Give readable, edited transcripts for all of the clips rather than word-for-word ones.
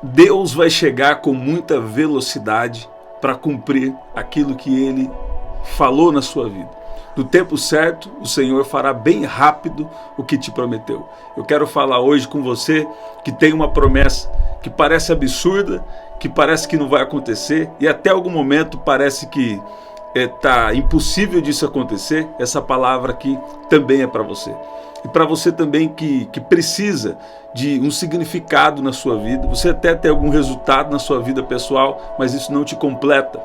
Deus vai chegar com muita velocidade para cumprir aquilo que Ele falou na sua vida. No tempo certo, o Senhor fará bem rápido o que te prometeu. Eu quero falar hoje com você que tem uma promessa que parece absurda, que parece que não vai acontecer e até algum momento parece que está impossível disso acontecer. Essa palavra aqui também é para você. E para você também que precisa de um significado na sua vida. Você até tem algum resultado na sua vida pessoal, mas isso não te completa.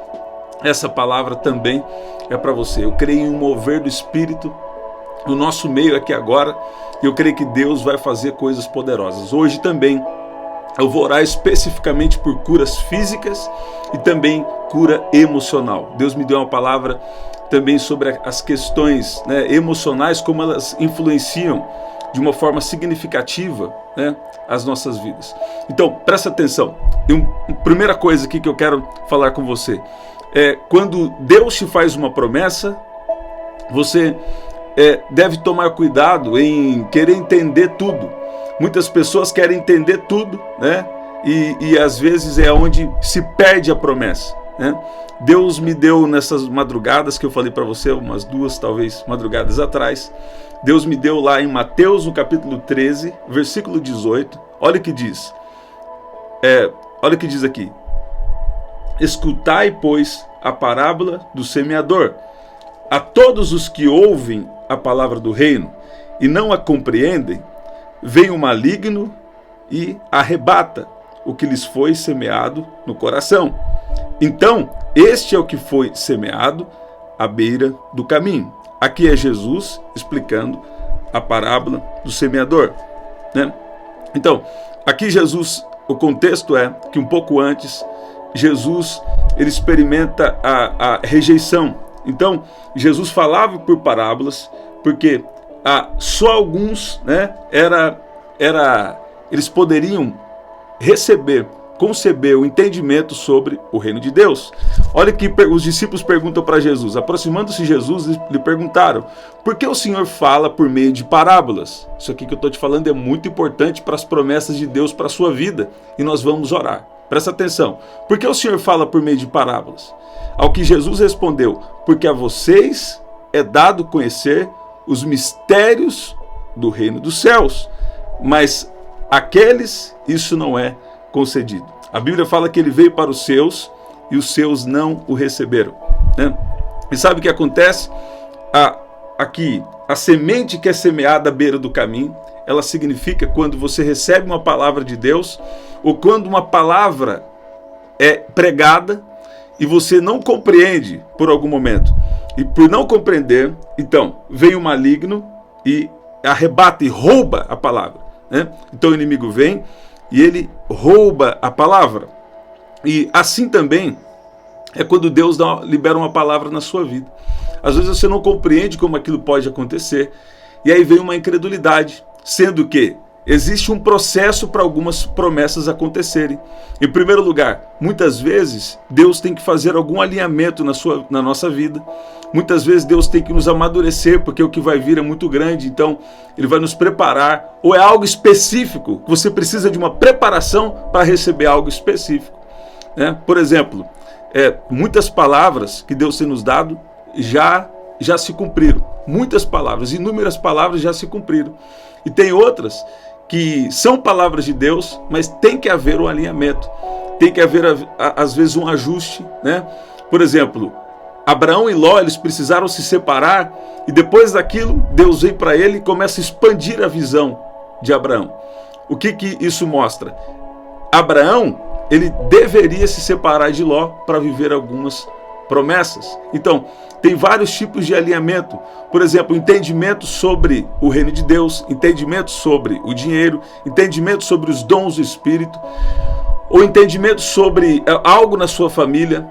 Essa palavra também é para você. Eu creio em um mover do Espírito no nosso meio aqui agora. E eu creio que Deus vai fazer coisas poderosas. Hoje também eu vou orar especificamente por curas físicas e também cura emocional. Deus me deu uma palavra também sobre as questões, emocionais, como elas influenciam de uma forma significativa, as nossas vidas. Então, presta atenção. Primeira coisa aqui que eu quero falar com você é quando Deus te faz uma promessa, você deve tomar cuidado em querer entender tudo. Muitas pessoas querem entender tudo, e às vezes é onde se perde a promessa. Deus me deu nessas madrugadas que eu falei para você, umas 2 talvez madrugadas atrás, Deus me deu lá em Mateus no capítulo 13, versículo 18, olha o que diz, olha o que diz aqui: escutai, pois, a parábola do semeador. A todos os que ouvem a palavra do reino e não a compreendem, vem o maligno e arrebata o que lhes foi semeado no coração. Então, este é o que foi semeado à beira do caminho. Aqui é Jesus explicando a parábola do semeador. Então, aqui Jesus, o contexto é que um pouco antes, Jesus ele experimenta a rejeição. Então, Jesus falava por parábolas, porque só alguns eles poderiam conceber o entendimento sobre o reino de Deus. Olha que os discípulos perguntam para Jesus. Aproximando-se Jesus, lhe perguntaram: por que o Senhor fala por meio de parábolas? Isso aqui que eu estou te falando é muito importante para as promessas de Deus para a sua vida, e nós vamos orar. Presta atenção. Por que o Senhor fala por meio de parábolas? Ao que Jesus respondeu: porque a vocês é dado conhecer os mistérios do reino dos céus, mas àqueles isso não é concedido. A Bíblia fala que ele veio para os seus e os seus não o receberam. E sabe o que acontece? Aqui, a semente que é semeada à beira do caminho, ela significa quando você recebe uma palavra de Deus, ou quando uma palavra é pregada e você não compreende por algum momento. E por não compreender, então, vem o maligno e arrebata e rouba a palavra. Então o inimigo vem e ele rouba a palavra. E assim também é quando Deus libera uma palavra na sua vida. Às vezes você não compreende como aquilo pode acontecer, e aí vem uma incredulidade, sendo que existe um processo para algumas promessas acontecerem. Em primeiro lugar, muitas vezes Deus tem que fazer algum alinhamento na nossa vida. Muitas vezes Deus tem que nos amadurecer, porque o que vai vir é muito grande, então Ele vai nos preparar. Ou é algo específico, que você precisa de uma preparação para receber algo específico. Por exemplo, muitas palavras que Deus tem nos dado já se cumpriram. Muitas palavras, inúmeras palavras já se cumpriram. E tem outras que são palavras de Deus, mas tem que haver um alinhamento. Tem que haver, às vezes, um ajuste. Por exemplo, Abraão e Ló, eles precisaram se separar, e depois daquilo, Deus vem para ele e começa a expandir a visão de Abraão. O que isso mostra? Abraão, ele deveria se separar de Ló para viver algumas promessas. Então, tem vários tipos de alinhamento. Por exemplo, entendimento sobre o reino de Deus, entendimento sobre o dinheiro, entendimento sobre os dons do Espírito, ou entendimento sobre algo na sua família,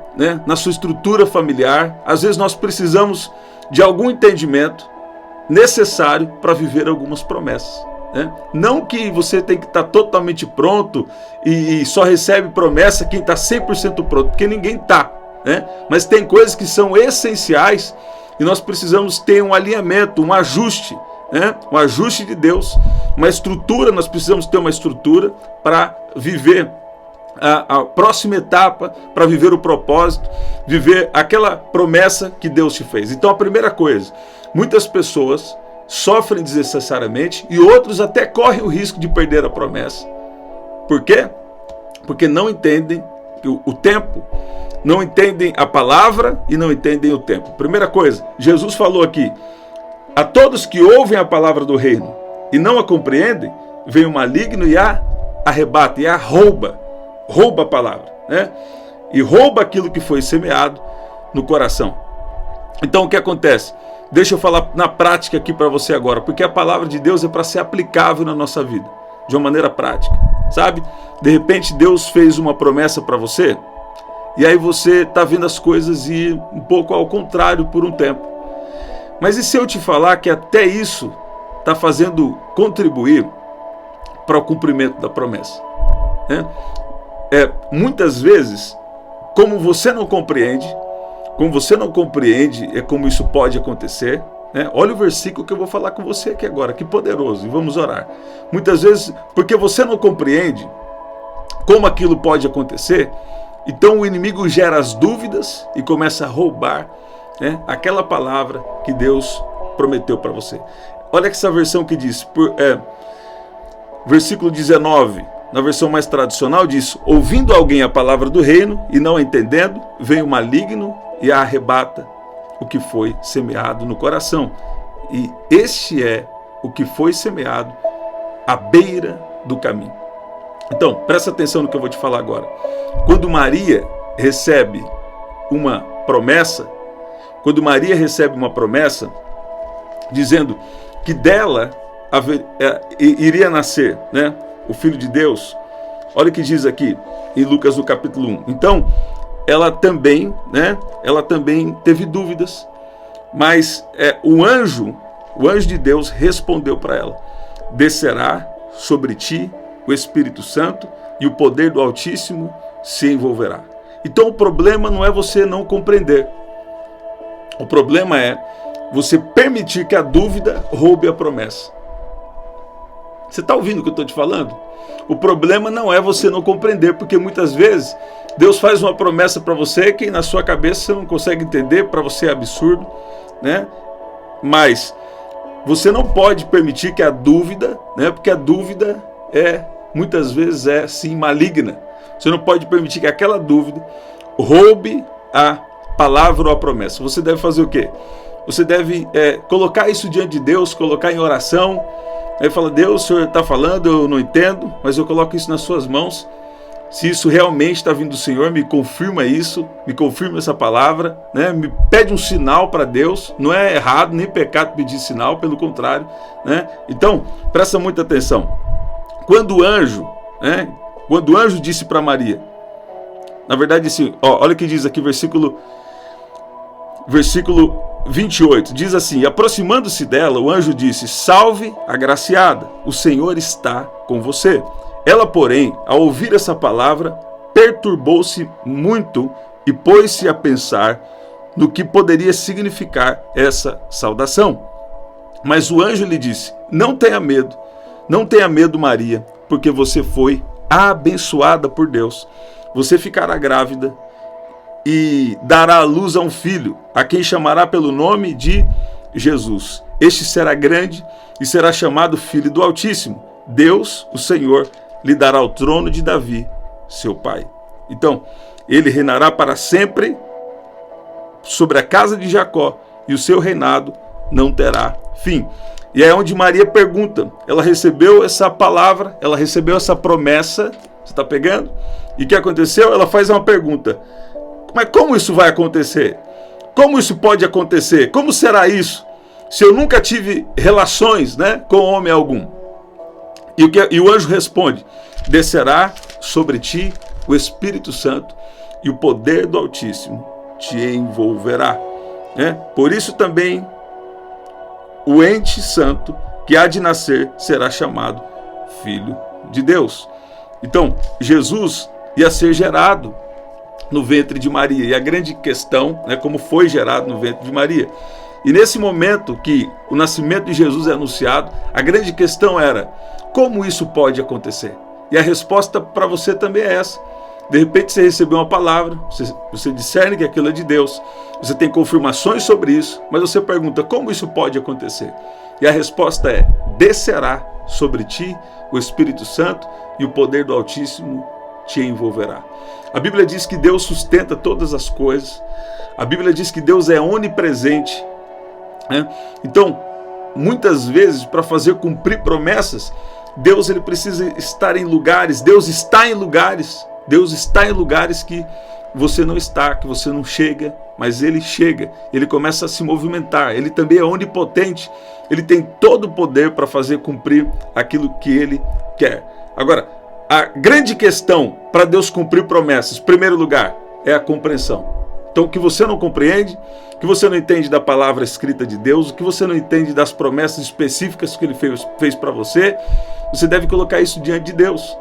na sua estrutura familiar. Às vezes nós precisamos de algum entendimento necessário para viver algumas promessas. Não que você tem que estar totalmente pronto e só recebe promessa quem está 100% pronto, porque ninguém está. Mas tem coisas que são essenciais e nós precisamos ter um alinhamento, um ajuste, um ajuste de Deus, uma estrutura. Nós precisamos ter uma estrutura para viver a próxima etapa para viver o propósito, viver aquela promessa que Deus te fez. Então a primeira coisa, muitas pessoas sofrem desnecessariamente e outros até correm o risco de perder a promessa. Por quê? Porque não entendem o tempo, não entendem a palavra e não entendem o tempo. Primeira coisa, Jesus falou aqui, a todos que ouvem a palavra do reino e não a compreendem, vem o maligno e a arrebata, e a rouba a palavra, né? E rouba aquilo que foi semeado no coração. Então o que acontece? Deixa eu falar na prática aqui para você agora, porque a palavra de Deus é para ser aplicável na nossa vida, de uma maneira prática, sabe? De repente Deus fez uma promessa para você, e aí você está vendo as coisas ir um pouco ao contrário por um tempo. Mas e se eu te falar que até isso está fazendo contribuir para o cumprimento da promessa, né? Muitas vezes, como você não compreende como isso pode acontecer, né? Olha o versículo que eu vou falar com você aqui agora, que poderoso, e vamos orar. Muitas vezes, porque você não compreende como aquilo pode acontecer, então o inimigo gera as dúvidas e começa a roubar, né, aquela palavra que Deus prometeu para você. Olha essa versão que diz, versículo 19, na versão mais tradicional diz, ouvindo alguém a palavra do reino e não entendendo, vem o maligno e a arrebata o que foi semeado no coração. E este é o que foi semeado à beira do caminho. Então, presta atenção no que eu vou te falar agora. Quando Maria recebe uma promessa, dizendo que dela iria nascer, né, o Filho de Deus, olha o que diz aqui em Lucas no capítulo 1. Então, ela também teve dúvidas, mas o anjo de Deus respondeu para ela, descerá sobre ti o Espírito Santo e o poder do Altíssimo se envolverá. Então o problema não é você não compreender, o problema é você permitir que a dúvida roube a promessa. Você está ouvindo o que eu estou te falando? O problema não é você não compreender, porque muitas vezes Deus faz uma promessa para você que na sua cabeça você não consegue entender, para você é absurdo, né? Mas você não pode permitir que a dúvida, né? Porque a dúvida muitas vezes sim maligna. Você não pode permitir que aquela dúvida roube a palavra ou a promessa. Você deve fazer o quê? Você deve colocar isso diante de Deus, colocar em oração. Aí fala, Deus, o Senhor está falando, eu não entendo, mas eu coloco isso nas suas mãos. Se isso realmente está vindo do Senhor, me confirma isso, me confirma essa palavra, né? Me pede um sinal para Deus. Não é errado, nem pecado pedir sinal, pelo contrário, né? Então, presta muita atenção. Quando o anjo disse para Maria, na verdade, assim, olha o que diz aqui, versículo 28, diz assim, aproximando-se dela, o anjo disse, salve, agraciada, o Senhor está com você. Ela, porém, ao ouvir essa palavra, perturbou-se muito e pôs-se a pensar no que poderia significar essa saudação. Mas o anjo lhe disse, não tenha medo, Maria, porque você foi abençoada por Deus. Você ficará grávida e dará à luz a um filho, a quem chamará pelo nome de Jesus. Este será grande e será chamado Filho do Altíssimo. Deus, o Senhor, lhe dará o trono de Davi, seu pai. Então, ele reinará para sempre sobre a casa de Jacó, e o seu reinado não terá fim. E é onde Maria pergunta, ela recebeu essa palavra, ela recebeu essa promessa, você está pegando? E o que aconteceu? Ela faz uma pergunta, mas como isso vai acontecer? Como isso pode acontecer? Como será isso? Se eu nunca tive relações, né, com homem algum. E o anjo responde, descerá sobre ti o Espírito Santo e o poder do Altíssimo te envolverá. Né? Por isso também o ente santo que há de nascer será chamado Filho de Deus. Então, Jesus ia ser gerado no ventre de Maria. E a grande questão, né, como foi gerado no ventre de Maria. E nesse momento que o nascimento de Jesus é anunciado, a grande questão era, como isso pode acontecer? E a resposta para você também é essa. De repente você recebeu uma palavra, você discerne que aquilo é de Deus, você tem confirmações sobre isso, mas você pergunta, como isso pode acontecer? E a resposta é, descerá sobre ti o Espírito Santo e o poder do Altíssimo te envolverá. A Bíblia diz que Deus sustenta todas as coisas, a Bíblia diz que Deus é onipresente, né? Então, muitas vezes, para fazer cumprir promessas, Deus ele precisa estar em lugares, Deus está em lugares que você não está, que você não chega, mas Ele chega, Ele começa a se movimentar, Ele também é onipotente, Ele tem todo o poder para fazer cumprir aquilo que Ele quer. Agora, a grande questão para Deus cumprir promessas, em primeiro lugar, é a compreensão. Então, o que você não compreende, o que você não entende da palavra escrita de Deus, o que você não entende das promessas específicas que Ele fez para você, você deve colocar isso diante de Deus.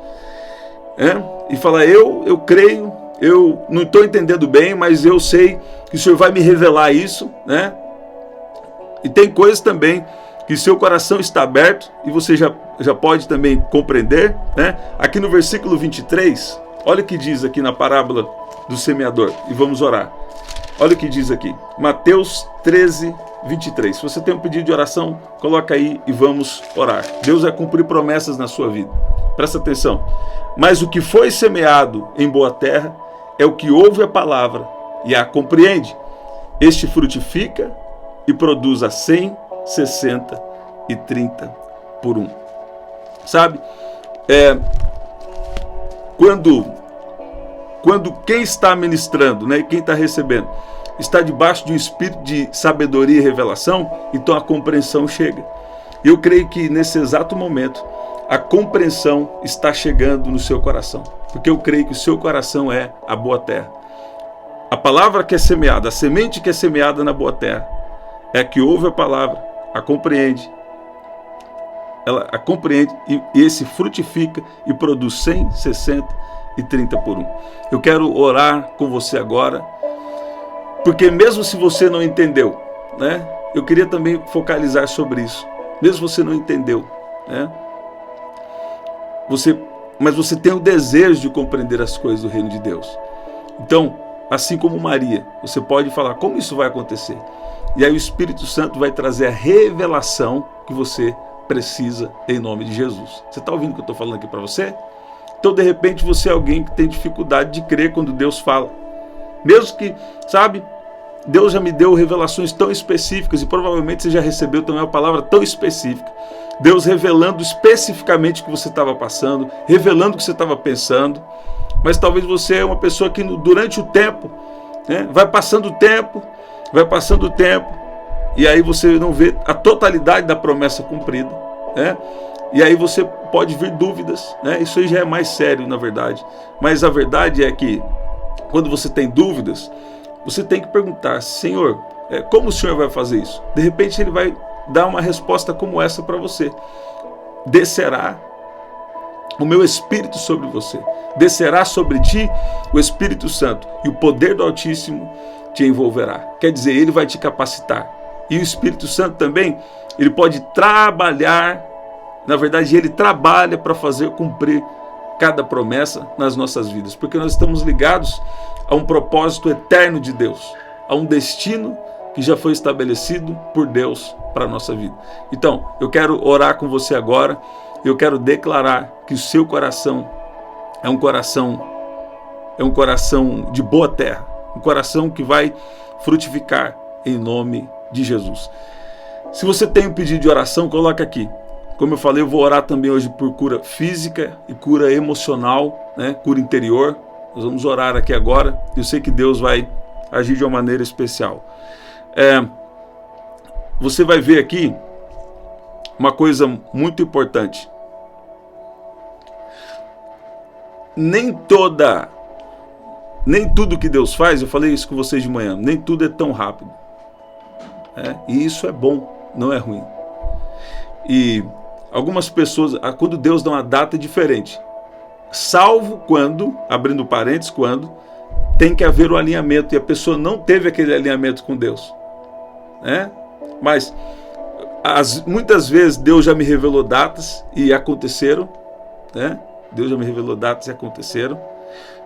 E falar, eu creio, eu não estou entendendo bem, mas eu sei que o Senhor vai me revelar isso, né? E tem coisas também que seu coração está aberto e você já pode também compreender, né? Aqui no versículo 23, olha o que diz aqui na parábola do semeador, e vamos orar. Olha o que diz aqui, Mateus 13, 23. Se você tem um pedido de oração, coloca aí e vamos orar. Deus vai cumprir promessas na sua vida. Presta atenção. Mas o que foi semeado em boa terra é o que ouve a palavra e a compreende. Este frutifica e produz a 100, 60 e 30 por 1. Sabe? Quando quem está ministrando, né, e quem está recebendo, está debaixo de um espírito de sabedoria e revelação, então a compreensão chega. Eu creio que nesse exato momento, a compreensão está chegando no seu coração, porque eu creio que o seu coração é a boa terra. A palavra que é semeada, a semente que é semeada na boa terra, é a que ouve a palavra, a compreende, ela a compreende e esse frutifica e produz 100, 60 e 30 por 1. Eu quero orar com você agora, porque mesmo se você não entendeu, né, eu queria também focalizar sobre isso. Mesmo se você não entendeu, né, mas você tem o desejo de compreender as coisas do reino de Deus. Então, assim como Maria, você pode falar como isso vai acontecer. E aí o Espírito Santo vai trazer a revelação que você precisa em nome de Jesus. Você está ouvindo o que eu estou falando aqui para você? Então, de repente, você é alguém que tem dificuldade de crer quando Deus fala. Mesmo que, sabe, Deus já me deu revelações tão específicas e provavelmente você já recebeu também uma palavra tão específica. Deus revelando especificamente o que você estava passando, revelando o que você estava pensando. Mas talvez você é uma pessoa que durante o tempo, né, vai passando o tempo, e aí você não vê a totalidade da promessa cumprida, né? E aí você pode vir dúvidas, né? Isso aí já é mais sério, na verdade. Mas a verdade é que quando você tem dúvidas, você tem que perguntar, Senhor, como o Senhor vai fazer isso? De repente Ele vai dar uma resposta como essa para você. Descerá o meu Espírito sobre você. Descerá sobre ti o Espírito Santo e o poder do Altíssimo te envolverá. Quer dizer, Ele vai te capacitar. E o Espírito Santo também, Ele pode trabalhar, na verdade Ele trabalha para fazer cumprir cada promessa nas nossas vidas, porque nós estamos ligados a um propósito eterno de Deus, a um destino que já foi estabelecido por Deus para a nossa vida. Então, eu quero orar com você agora, eu quero declarar que o seu coração é um coração de boa terra, um coração que vai frutificar em nome de Jesus. Se você tem um pedido de oração, coloca aqui. Como eu falei, eu vou orar também hoje por cura física e cura emocional, né? Cura interior. Nós vamos orar aqui agora. Eu sei que Deus vai agir de uma maneira especial. Você vai ver aqui uma coisa muito importante. Nem tudo que Deus faz, eu falei isso com vocês de manhã, nem tudo é tão rápido. E isso é bom, não é ruim. E algumas pessoas, quando Deus dá uma data, é diferente. Salvo quando, abrindo parênteses, quando tem que haver o alinhamento e a pessoa não teve aquele alinhamento com Deus. Mas muitas vezes Deus já me revelou datas e aconteceram, né? Deus já me revelou datas e aconteceram.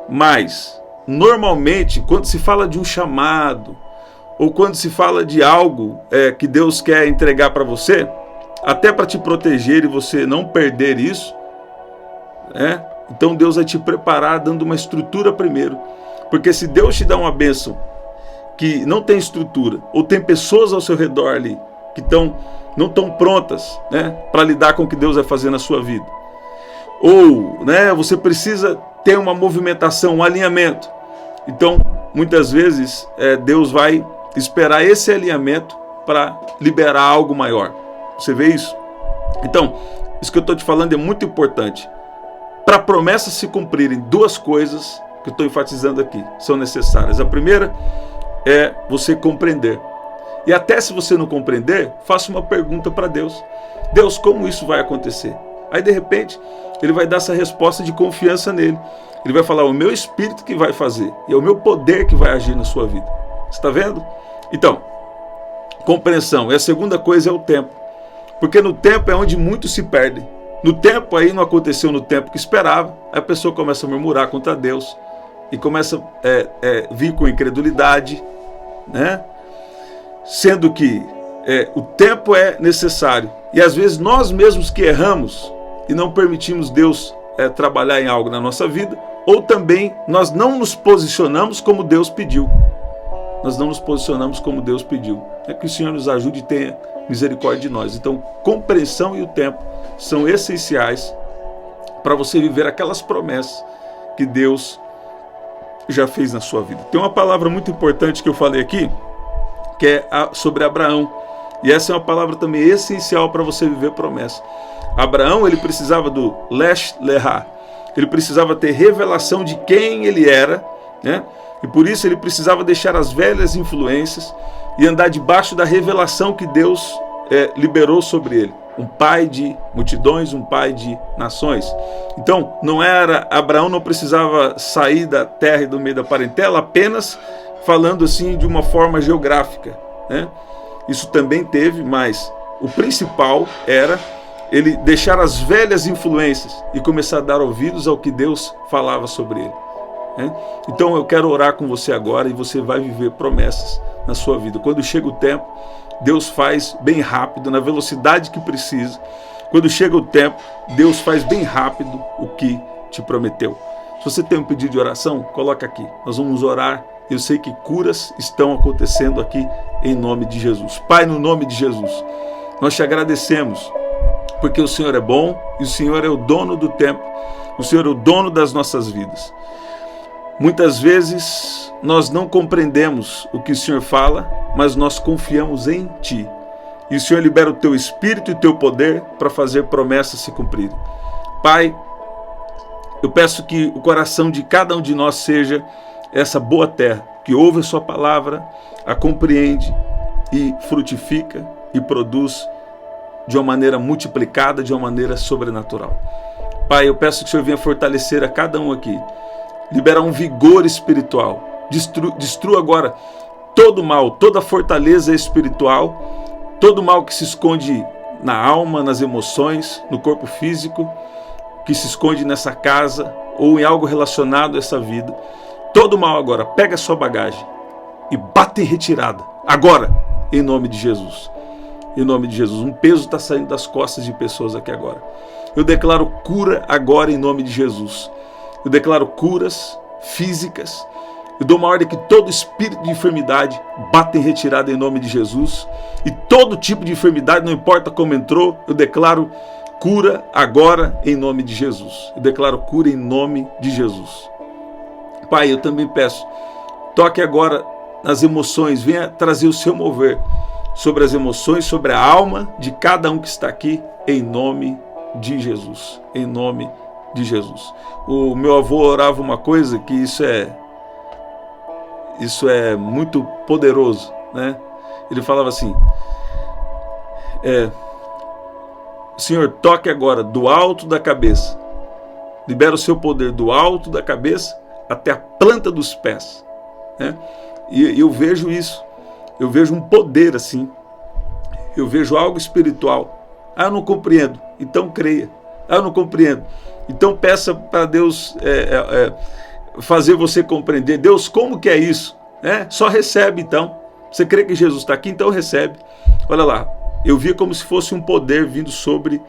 Mas, normalmente, quando se fala de um chamado, ou quando se fala de algo que Deus quer entregar para você, até para te proteger e você não perder isso, então Deus vai te preparar dando uma estrutura primeiro. Porque se Deus te dá uma bênção que não tem estrutura, ou tem pessoas ao seu redor ali que não estão prontas, para lidar com o que Deus vai fazer na sua vida, ou você precisa ter uma movimentação, um alinhamento, então muitas vezes Deus vai esperar esse alinhamento para liberar algo maior. Você vê isso? Então, isso que eu estou te falando é muito importante. Para promessas se cumprirem, duas coisas que eu estou enfatizando aqui são necessárias. A primeira é você compreender. E até se você não compreender, faça uma pergunta para Deus. Deus, como isso vai acontecer? Aí de repente, Ele vai dar essa resposta de confiança nele. Ele vai falar, o meu Espírito que vai fazer, e é o meu poder que vai agir na sua vida. Você está vendo? Então, compreensão. E a segunda coisa é o tempo. Porque no tempo é onde muitos se perdem. No tempo aí não aconteceu no tempo que esperava, aí a pessoa começa a murmurar contra Deus e começa a vir com incredulidade, sendo que o tempo é necessário. E às vezes nós mesmos que erramos e não permitimos Deus trabalhar em algo na nossa vida, ou também nós não nos posicionamos como Deus pediu. Nós não nos posicionamos como Deus pediu. Que o Senhor nos ajude e tenha misericórdia de nós. Então, compreensão e o tempo são essenciais para você viver aquelas promessas que Deus já fez na sua vida. Tem uma palavra muito importante que eu falei aqui, que é sobre Abraão. E essa é uma palavra também essencial para você viver promessa. Abraão, ele precisava do Lesh Lehá. Ele precisava ter revelação de quem ele era, e por isso ele precisava deixar as velhas influências e andar debaixo da revelação que Deus liberou sobre ele. Um pai de multidões, um pai de nações. Então, Abraão não precisava sair da terra e do meio da parentela apenas falando assim de uma forma geográfica. Isso também teve, mas o principal era ele deixar as velhas influências e começar a dar ouvidos ao que Deus falava sobre ele. Então eu quero orar com você agora e você vai viver promessas na sua vida. Quando chega o tempo, Deus faz bem rápido, na velocidade que precisa. Quando chega o tempo, Deus faz bem rápido o que te prometeu. Se você tem um pedido de oração, coloca aqui. Nós vamos orar. Eu sei que curas estão acontecendo aqui em nome de Jesus. Pai, no nome de Jesus, nós te agradecemos porque o Senhor é bom e o Senhor é o dono do tempo. O Senhor é o dono das nossas vidas. Muitas vezes nós não compreendemos o que o Senhor fala, mas nós confiamos em Ti. E o Senhor libera o Teu Espírito e o Teu poder para fazer promessas se cumprirem. Pai, eu peço que o coração de cada um de nós seja essa boa terra, que ouve a Sua palavra, a compreende e frutifica e produz de uma maneira multiplicada, de uma maneira sobrenatural. Pai, eu peço que o Senhor venha fortalecer a cada um aqui, liberar um vigor espiritual, destrua agora todo mal, toda fortaleza espiritual, todo mal que se esconde na alma, nas emoções, no corpo físico, que se esconde nessa casa ou em algo relacionado a essa vida. Todo mal agora, pega a sua bagagem e bate em retirada, agora, em nome de Jesus. Em nome de Jesus, um peso está saindo das costas de pessoas aqui agora. Eu declaro cura agora em nome de Jesus. Eu declaro curas físicas. Eu dou uma ordem que todo espírito de enfermidade bata em retirada em nome de Jesus. E todo tipo de enfermidade, não importa como entrou, eu declaro cura agora em nome de Jesus. Eu declaro cura em nome de Jesus. Pai, eu também peço, toque agora nas emoções, venha trazer o seu mover sobre as emoções, sobre a alma de cada um que está aqui, em nome de Jesus. Em nome de Jesus. O meu avô orava uma coisa que isso é muito poderoso, Ele falava assim: Senhor, toque agora do alto da cabeça, libera o seu poder do alto da cabeça até a planta dos pés, E eu vejo isso, eu vejo um poder assim, eu vejo algo espiritual. Eu não compreendo, então creia. Eu não compreendo. Então peça para Deus fazer você compreender. Deus, como que é isso? Só recebe então. Você crê que Jesus está aqui? Então recebe. Olha lá, eu via como se fosse um poder vindo sobre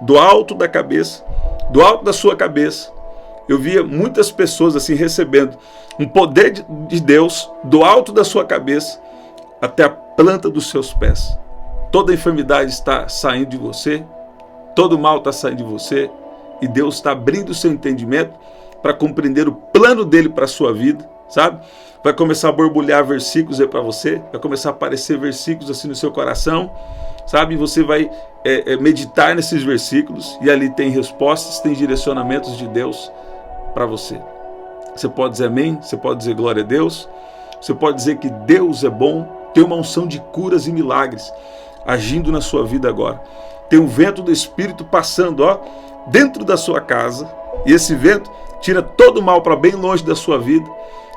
do alto da cabeça, do alto da sua cabeça. Eu via muitas pessoas assim recebendo um poder de Deus do alto da sua cabeça até a planta dos seus pés. Toda enfermidade está saindo de você, todo mal está saindo de você, e Deus está abrindo o seu entendimento para compreender o plano dele para a sua vida, sabe? Vai começar a borbulhar versículos aí para você, vai começar a aparecer versículos assim no seu coração, sabe? Você vai meditar nesses versículos, e ali tem respostas, tem direcionamentos de Deus para você. Você pode dizer amém, você pode dizer glória a Deus, você pode dizer que Deus é bom. Tem uma unção de curas e milagres agindo na sua vida agora. Tem um vento do Espírito passando dentro da sua casa, e esse vento tira todo o mal para bem longe da sua vida,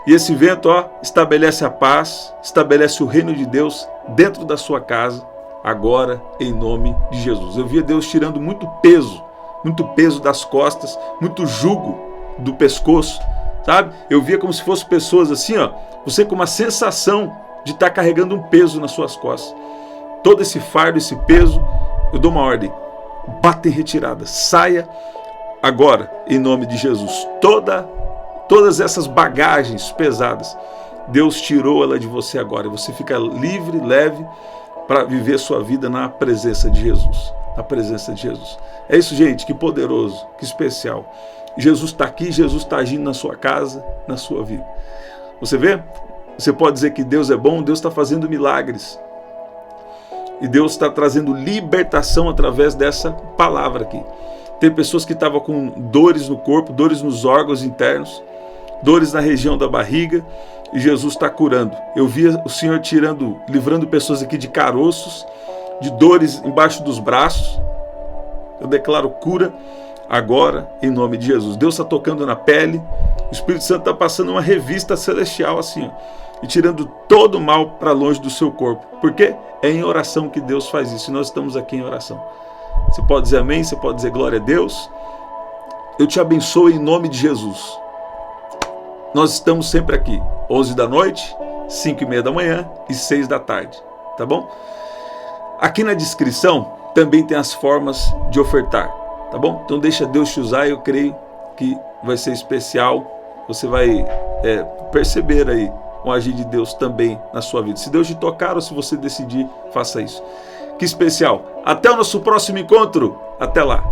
e esse vento estabelece a paz, estabelece o reino de Deus dentro da sua casa, agora em nome de Jesus. Eu via Deus tirando muito peso das costas, muito jugo do pescoço, sabe? Eu via como se fossem pessoas assim, você com uma sensação de estar carregando um peso nas suas costas. Todo esse fardo, esse peso, eu dou uma ordem, bata em retirada, saia agora em nome de Jesus. Todas essas bagagens pesadas, Deus tirou ela de você agora, e você fica livre, leve, para viver sua vida na presença de Jesus. Na presença de Jesus. É isso, gente, que poderoso, que especial. Jesus está aqui, Jesus está agindo na sua casa, na sua vida. Você vê? Você pode dizer que Deus é bom, Deus está fazendo milagres. E Deus está trazendo libertação através dessa palavra aqui. Tem pessoas que estavam com dores no corpo, dores nos órgãos internos, dores na região da barriga, e Jesus está curando. Eu via o Senhor livrando pessoas aqui de caroços, de dores embaixo dos braços. Eu declaro cura agora em nome de Jesus. Deus está tocando na pele, o Espírito Santo está passando uma revista celestial assim, e tirando todo o mal para longe do seu corpo. Por quê? É em oração que Deus faz isso, e nós estamos aqui em oração. Você pode dizer amém, você pode dizer glória a Deus. Eu te abençoo em nome de Jesus. Nós estamos sempre aqui, 11 da noite, 5:30 da manhã e 6 da tarde, tá bom? Aqui na descrição também tem as formas de ofertar, tá bom? Então deixa Deus te usar, eu creio que vai ser especial. Você vai perceber aí o agir de Deus também na sua vida. Se Deus te tocar ou se você decidir, faça isso. Que especial. Até o nosso próximo encontro. Até lá.